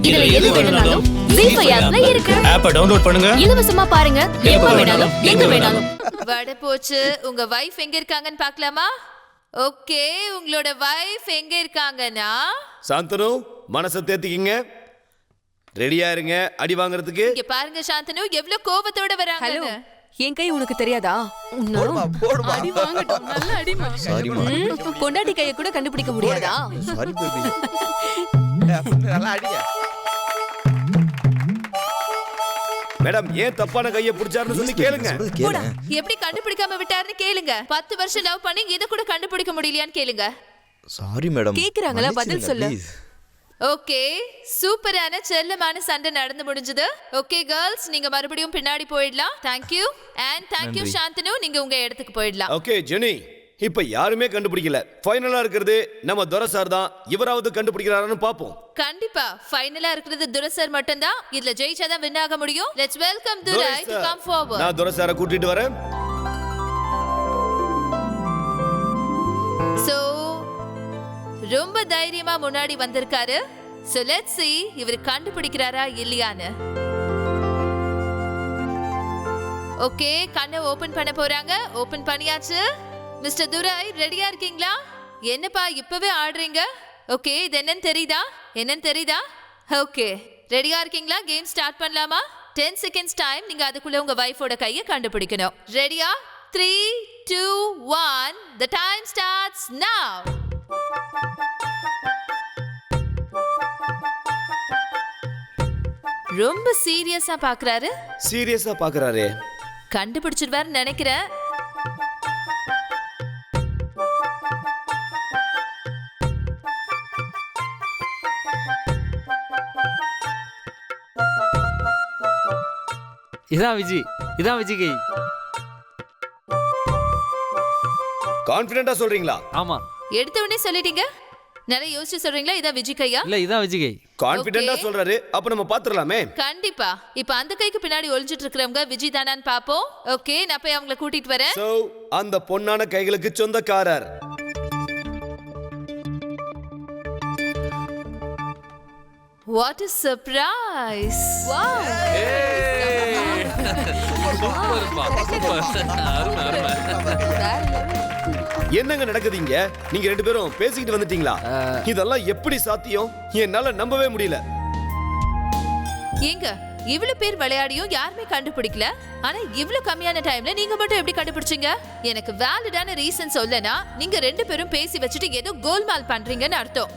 இதுல எது வேணும்னாலும் ஜீ5 ஆப்ல இருக்கு. ஆப்பை டவுன்லோட் பண்ணுங்க, இலவசமா பாருங்க, எப்ப வேணாலும் எங்க வேணாலும். வட போச்சு. உங்க வைஃப் எங்க இருக்காங்கன்னு பார்க்கலாமா? ஓகே, உங்களோட வைஃப் எங்க இருக்காங்கன்னா சாந்தனு மனசை தேத்திக்கிங்க, ரெடியா இருங்க அடி வாங்குறதுக்கு. இங்க பாருங்க சாந்தனு எவ்வளவு கோபத்தோட வராங்க. ஹலோ, என் கை உனக்கு தெரியாதா? அடி வாங்கட்டும், நல்ல அடிமா. பொண்டாட்டி கையை கூட கண்டுபிடிக்க முடியாதா? மேடம் ஏன் தப்பான கையை பிடிச்சாருன்னு சொல்லி கேளுங்க. எப்படி கண்டுபிடிக்காம விட்டாருன்னு கேளுங்க. 10 வருஷம் லவ் பண்ணி இத கூட கண்டுபிடிக்க முடியலையான்னு கேளுங்க. Sorry madam. கேக்குறாங்களா, பதில் சொல்லு. ஓகே, சூப்பரான செல்லமான சண்டை நடந்து முடிஞ்சது. ஓகே கேர்ள்ஸ், நீங்க மறுபடியும் பின்னாடி போயிடலாம். தேங்க்யூ அண்ட் தேங்க்யூ சாந்தனு, நீங்க உங்க இடத்துக்கு போயிடலாம். ஓகே ஜெனி, இப்ப யாருமே கண்டுபிடிக்கல. ஃபைனலா இருக்கிறது நம்ம துரை சார் தான். இவராவது கண்டுபிடிக்கிறாரான்னு பாப்போம். கண்டிப்பா ஃபைனலா இருக்கிறது துரை சார் மட்டும்தான். இதுல ஜெயிச்சாதான் வின் ஆக முடியும். Let's welcome Durai to come forward. நான் துரை சாரை கூட்டிட்டு வரேன். சோ ரொம்ப தைரியமா முன்னாடி வந்திருக்காரு. சோ லெட்ஸ் see இவர் கண்டுபிடிக்கிறாரா இல்லையான்னு. ஓகே, கண்ணை ஓபன் பண்ண போறாங்க. ஓபன் பண்ணியாச்சு. மிஸ்டர் துரை ரெடியா இருக்கீங்களா? என்னப்பா இப்பவே ஆடுறீங்க? ஓகே, இது என்னன்னு தெரியுதா? ஓகே, ரெடியா இருக்கீங்களா? கேம் ஸ்டார்ட் பண்ணலாமா? 10 செகண்ட்ஸ் டைம். நீங்க அதுக்குள்ள உங்க வைஃபோட கையை கண்டுபிடிக்கணும். ரெடியா? 3, 2, 1. The time starts now. ரொம்ப சீரியஸா பாக்குறாரு. சீரியஸா பாக்குறாரே. கண்டுபிடிச்சிடுவாருன்னு நினைக்கிறேன். இதான் விஜய் கை. கான்ஃபிடென்ட்டா சொல்றீங்களா? ஆமா. எடுத்த உடனே சொல்லிட்டீங்க. நல்லா யோசிச்சு சொல்றீங்களா? இதான் விஜய் கையா? இல்ல, இதான் விஜய் கை. கான்ஃபிடென்ட்டா சொல்றாரு. அப்ப நம்ம பாத்துறலாமே. கண்டிப்பா. இப்ப அந்த கைக்கு பின்னாடி ஒளிஞ்சிட்டு இருக்கிறவங்க விஜய் தானான்னு பாப்போம். ஓகே, நான் போய் அவங்களை கூட்டிட்டு வரேன். சோ அந்த பொன்னான கைகளுக்கு சொந்தக்காரர் What a surprise! Wow! என்னங்க நடக்குதுங்க? நீங்க ரெண்டு பேரும் பேசிக்கிட்டு வந்துட்டீங்களா? இதெல்லாம் எப்படி சாத்தியம்? என்னால நம்பவே முடியல. ஏங்க இவ்வளவு பேர் விளையாடியும் யாருமே கண்டுபிடிக்கல. ஆனா இவ்வளவு கம்மியான டைம்ல நீங்க மட்டும் எப்படி கண்டுபிடிச்சீங்க? எனக்கு வேலிடான ரீசன் சொல்லனா நீங்க ரெண்டு பேரும் பேசி வச்சுட்டு ஏதோ கோல்மால் பண்றீங்கன்னு அர்த்தம்.